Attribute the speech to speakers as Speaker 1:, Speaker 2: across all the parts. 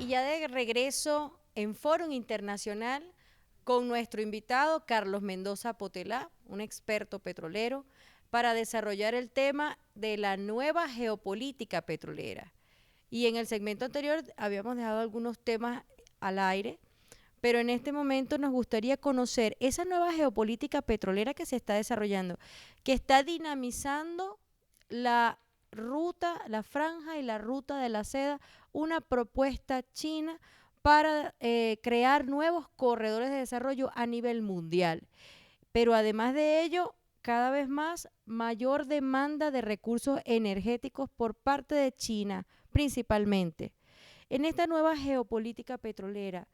Speaker 1: Y ya de regreso en Fórum Internacional con nuestro invitado Carlos Mendoza Potelá, un experto petrolero, para desarrollar el tema de la nueva geopolítica petrolera. Y en el segmento anterior habíamos dejado algunos temas al aire, pero en este momento nos gustaría conocer esa nueva geopolítica petrolera que se está desarrollando, que está dinamizando la ruta, la franja y la ruta de la seda, una propuesta china para crear nuevos corredores de desarrollo a nivel mundial. Pero además de ello, cada vez más mayor demanda de recursos energéticos por parte de China, principalmente. En esta nueva geopolítica petrolera,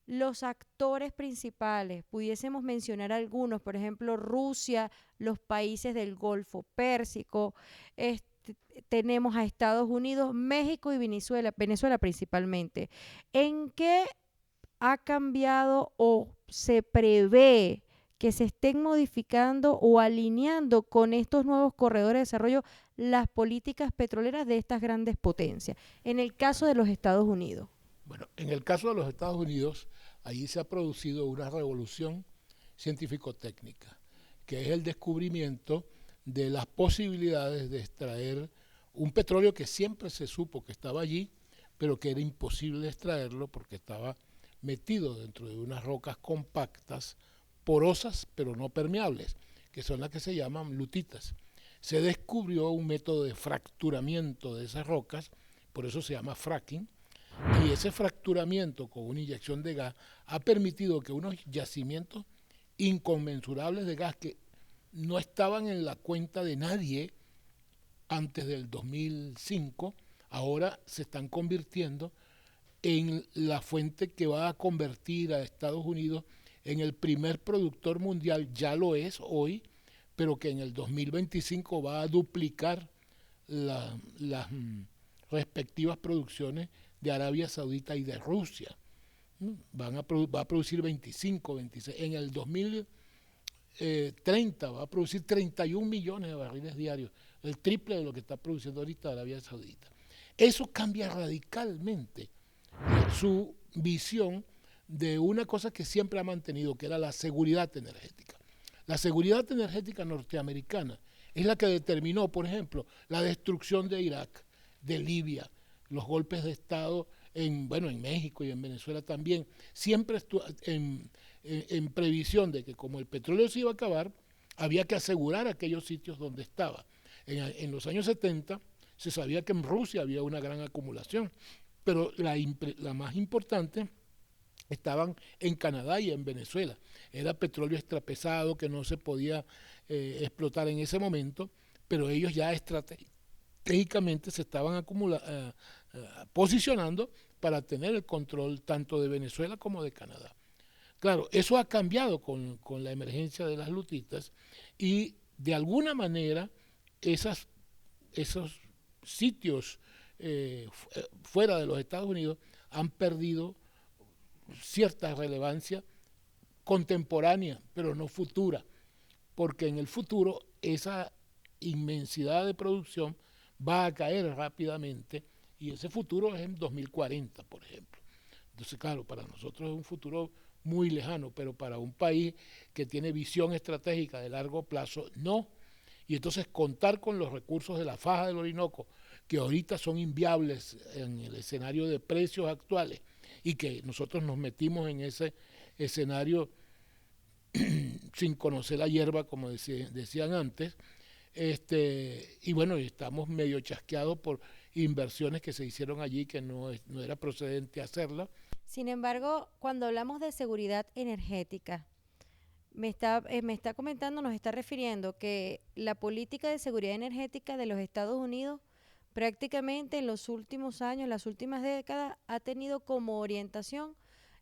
Speaker 1: los actores principales, pudiésemos mencionar algunos, por ejemplo, Rusia, los países del Golfo Pérsico, tenemos a Estados Unidos, México y Venezuela principalmente. ¿En qué ha cambiado o se prevé que se estén modificando o alineando con estos nuevos corredores de desarrollo las políticas petroleras de estas grandes potencias? En el caso de los Estados Unidos.
Speaker 2: Bueno, en el caso de los Estados Unidos, allí se ha producido una revolución científico-técnica, que es el descubrimiento de las posibilidades de extraer un petróleo que siempre se supo que estaba allí, pero que era imposible extraerlo porque estaba metido dentro de unas rocas compactas, porosas pero no permeables, que son las que se llaman lutitas. Se descubrió un método de fracturamiento de esas rocas, por eso se llama fracking, y ese fracturamiento con una inyección de gas ha permitido que unos yacimientos inconmensurables de gas que no estaban en la cuenta de nadie antes del 2005, ahora se están convirtiendo en la fuente que va a convertir a Estados Unidos en el primer productor mundial, ya lo es hoy, pero que en el 2025 va a duplicar las respectivas producciones de Arabia Saudita y de Rusia. Va a producir 25, 26. En el 2030 va a producir 31 millones de barriles diarios, el triple de lo que está produciendo ahorita Arabia Saudita. Eso cambia radicalmente su visión de una cosa que siempre ha mantenido, que era la seguridad energética. La seguridad energética norteamericana es la que determinó, por ejemplo, la destrucción de Irak, de Libia, los golpes de Estado en México y en Venezuela también, siempre en previsión de que como el petróleo se iba a acabar, había que asegurar aquellos sitios donde estaba. En los años 70 se sabía que en Rusia había una gran acumulación, pero la más importante estaban en Canadá y en Venezuela. Era petróleo extrapesado que no se podía explotar en ese momento, pero ellos ya estratégicamente se estaban posicionando para tener el control tanto de Venezuela como de Canadá. Claro, eso ha cambiado con la emergencia de las lutitas y de alguna manera esos sitios fuera de los Estados Unidos han perdido cierta relevancia contemporánea, pero no futura, porque en el futuro esa inmensidad de producción va a caer rápidamente y ese futuro es en 2040, por ejemplo. Entonces, claro, para nosotros es un futuro muy lejano, pero para un país que tiene visión estratégica de largo plazo, no. Y entonces contar con los recursos de la faja del Orinoco, que ahorita son inviables en el escenario de precios actuales, y que nosotros nos metimos en ese escenario sin conocer la hierba, como decían antes, y bueno, estamos medio chasqueados por inversiones que se hicieron allí que no era procedente hacerlas.
Speaker 1: Sin embargo, cuando hablamos de seguridad energética, me está comentando, nos está refiriendo que la política de seguridad energética de los Estados Unidos prácticamente en los últimos años, las últimas décadas, ha tenido como orientación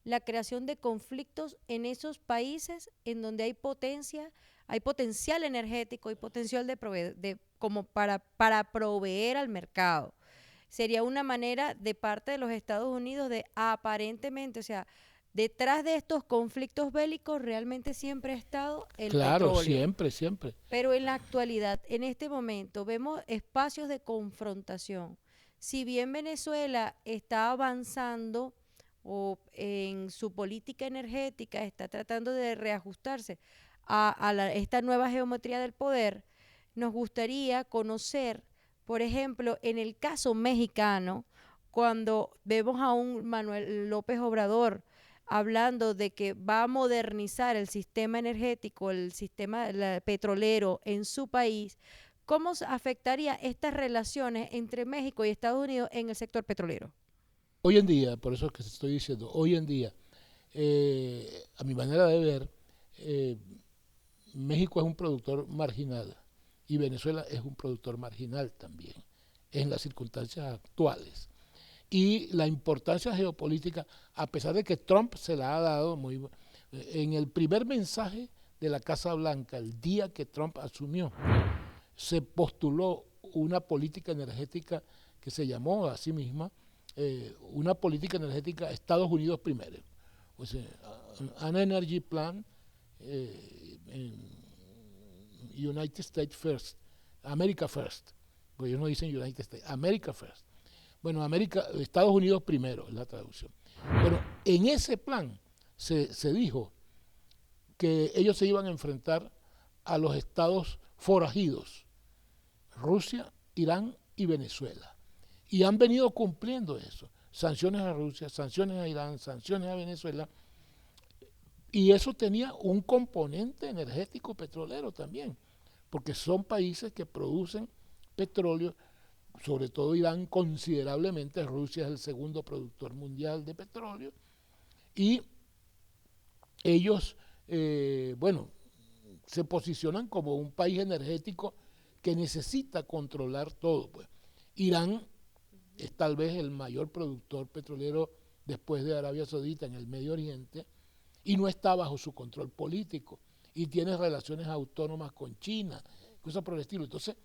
Speaker 1: la creación de conflictos en esos países en donde hay potencia, hay potencial energético y potencial como para proveer al mercado. Sería una manera de parte de los Estados Unidos de aparentemente, o sea, detrás de estos conflictos bélicos realmente siempre ha estado el
Speaker 2: Claro,
Speaker 1: petróleo.
Speaker 2: siempre, siempre.
Speaker 1: Pero en la actualidad, en este momento, vemos espacios de confrontación. si bien Venezuela está avanzando o en su política energética está tratando de reajustarse esta nueva geometría del poder, nos gustaría conocer, por ejemplo, en el caso mexicano, cuando vemos a un Manuel López Obrador hablando de que va a modernizar el sistema energético, el sistema petrolero en su país, ¿cómo afectaría estas relaciones entre México y Estados Unidos en el sector petrolero?
Speaker 2: Hoy en día, por eso es que estoy diciendo, hoy en día, a mi manera de ver, eh, México es un productor marginal y Venezuela es un productor marginal también en las circunstancias actuales. Y la importancia geopolítica, a pesar de que Trump se la ha dado muy en el primer mensaje de la Casa Blanca, el día que Trump asumió, se postuló una política energética que se llamó a sí misma una política energética Estados Unidos primero. O sea, an energy plan United States first, America first, porque ellos no dicen United States, America first. Bueno, Estados Unidos primero es la traducción. Pero en ese plan se dijo que ellos se iban a enfrentar a los estados forajidos, Rusia, Irán y Venezuela. Y han venido cumpliendo eso. Sanciones a Rusia, sanciones a Irán, sanciones a Venezuela. Y eso tenía un componente energético petrolero también, porque son países que producen petróleo, sobre todo Irán considerablemente, Rusia es el segundo productor mundial de petróleo, y ellos, bueno, se posicionan como un país energético que necesita controlar todo. Pues. Irán es tal vez el mayor productor petrolero después de Arabia Saudita en el Medio Oriente y no está bajo su control político y tiene relaciones autónomas con China, cosas por el estilo. Entonces,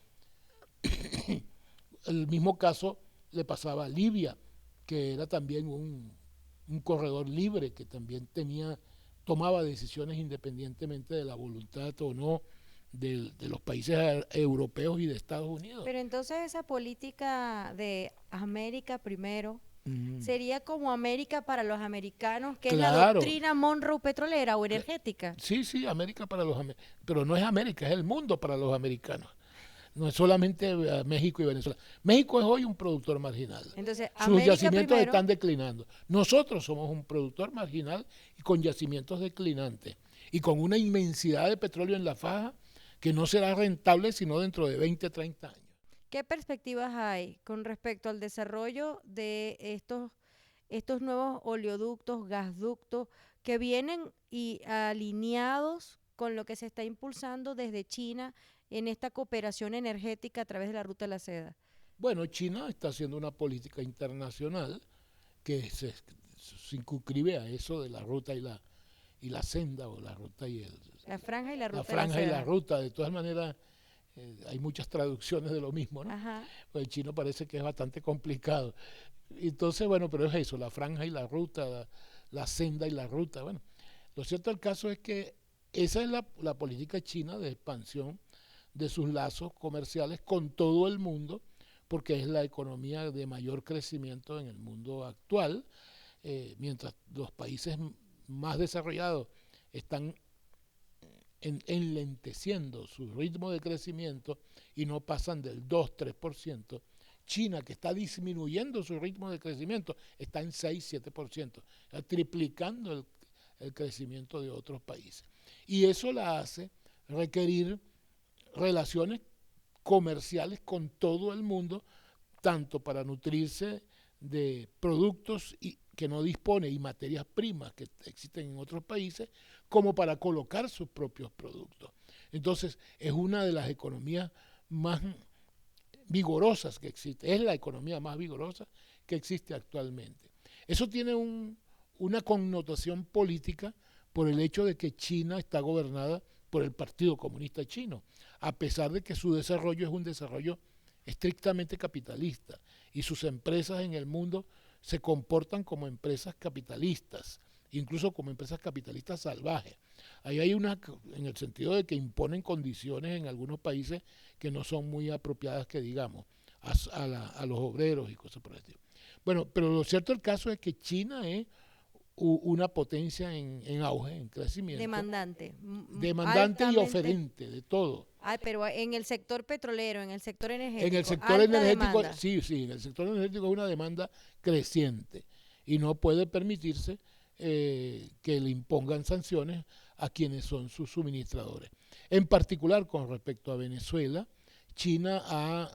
Speaker 2: el mismo caso le pasaba a Libia, que era también un corredor libre, que también tomaba decisiones independientemente de la voluntad o no de los países europeos y de Estados Unidos.
Speaker 1: Pero entonces esa política de América primero sería como América para los americanos, que
Speaker 2: Claro.
Speaker 1: es la doctrina Monroe petrolera o energética.
Speaker 2: Sí, América para los americanos, pero no es América, es el mundo para los americanos. No es solamente México y Venezuela. México es hoy un productor marginal.
Speaker 1: Entonces,
Speaker 2: sus
Speaker 1: América
Speaker 2: yacimientos
Speaker 1: primero,
Speaker 2: están declinando. Nosotros somos un productor marginal y con yacimientos declinantes y con una inmensidad de petróleo en la faja que no será rentable sino dentro de 20, 30 años.
Speaker 1: ¿qué perspectivas hay con respecto al desarrollo de estos nuevos oleoductos, gasductos, que vienen y alineados con lo que se está impulsando desde China en esta cooperación energética a través de la Ruta de la Seda?
Speaker 2: Bueno, China está haciendo una política internacional que se circunscribe a eso de la ruta y la senda, o la ruta y
Speaker 1: La franja y la
Speaker 2: la
Speaker 1: Ruta
Speaker 2: franja
Speaker 1: de
Speaker 2: y
Speaker 1: la
Speaker 2: la
Speaker 1: Seda.
Speaker 2: ruta. De todas maneras, hay muchas traducciones de lo mismo, ¿no?
Speaker 1: Ajá.
Speaker 2: Pues el chino parece que es bastante complicado. Entonces, bueno, pero es eso, la franja y la ruta, la senda y la ruta. Bueno, lo cierto del caso es que esa es la política china de expansión de sus lazos comerciales con todo el mundo, porque es la economía de mayor crecimiento en el mundo actual, mientras los países más desarrollados están enlenteciendo su ritmo de crecimiento y no pasan del 2-3%. China, que está disminuyendo su ritmo de crecimiento, está en 6-7%, está triplicando el crecimiento de otros países. Y eso la hace requerir relaciones comerciales con todo el mundo, tanto para nutrirse de productos que no dispone y materias primas que existen en otros países, como para colocar sus propios productos. Entonces, es una de las economías más vigorosas que existe, es la economía más vigorosa que existe actualmente. Eso tiene una connotación política por el hecho de que China está gobernada por el Partido Comunista Chino, a pesar de que su desarrollo es un desarrollo estrictamente capitalista y sus empresas en el mundo se comportan como empresas capitalistas, incluso como empresas capitalistas salvajes. Ahí hay en el sentido de que imponen condiciones en algunos países que no son muy apropiadas, que digamos. a los obreros y cosas por el estilo. Bueno, pero lo cierto del caso es que China es una potencia en auge, en crecimiento. Demandante y oferente, de todo.
Speaker 1: Pero en el sector petrolero, en el sector energético.
Speaker 2: En el sector energético, sí, en el sector energético es una demanda creciente y no puede permitirse que le impongan sanciones a quienes son sus suministradores. En particular, con respecto a Venezuela, China ha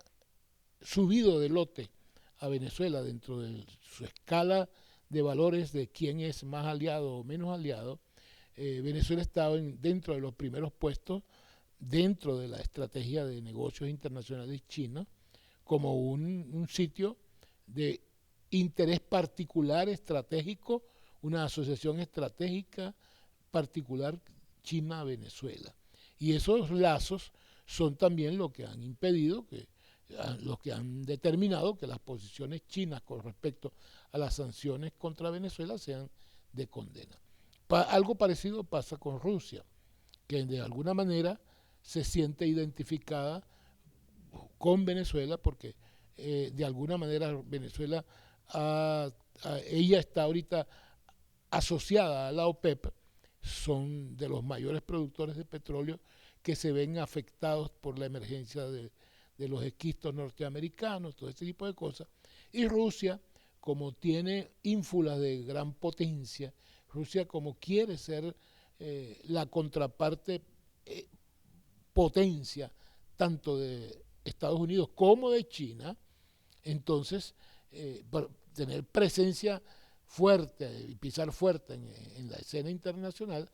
Speaker 2: subido de lote a Venezuela dentro de su escala de valores de quién es más aliado o menos aliado. Venezuela estaba dentro de los primeros puestos dentro de la estrategia de negocios internacionales China como un sitio de interés particular estratégico, una asociación estratégica particular China-Venezuela. Y esos lazos son también lo que han impedido, los que han determinado que las posiciones chinas con respecto a las sanciones contra Venezuela sean de condena. Algo parecido pasa con Rusia, que de alguna manera se siente identificada con Venezuela porque de alguna manera Venezuela, ella está ahorita asociada a la OPEP, son de los mayores productores de petróleo que se ven afectados por la emergencia de los esquistos norteamericanos, todo este tipo de cosas. Y Rusia, como tiene ínfulas de gran potencia, Rusia como quiere ser la contraparte potencia tanto de Estados Unidos como de China, entonces para tener presencia fuerte y pisar fuerte en la escena internacional,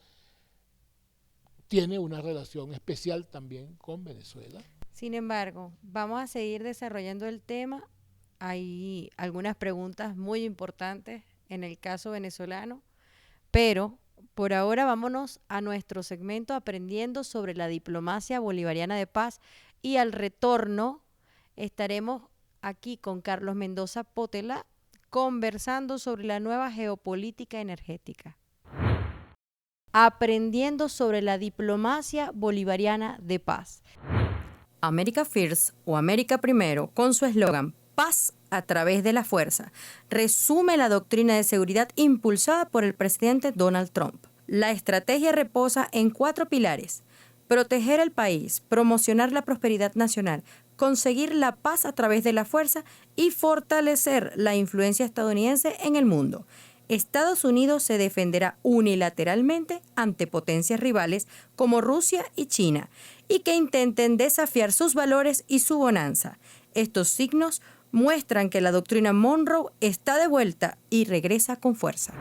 Speaker 2: tiene una relación especial también con Venezuela.
Speaker 1: Sin embargo, vamos a seguir desarrollando el tema. Hay algunas preguntas muy importantes en el caso venezolano, pero por ahora vámonos a nuestro segmento aprendiendo sobre la diplomacia bolivariana de paz y al retorno estaremos aquí con Carlos Mendoza Potelá conversando sobre la nueva geopolítica energética. Aprendiendo sobre la diplomacia bolivariana de paz. America First o América Primero, con su eslogan Paz a través de la fuerza, resume la doctrina de seguridad impulsada por el presidente Donald Trump. La estrategia reposa en 4 pilares: proteger el país, promocionar la prosperidad nacional, conseguir la paz a través de la fuerza y fortalecer la influencia estadounidense en el mundo. Estados Unidos se defenderá unilateralmente ante potencias rivales como Rusia y China y que intenten desafiar sus valores y su bonanza. Estos signos muestran que la doctrina Monroe está de vuelta y regresa con fuerza.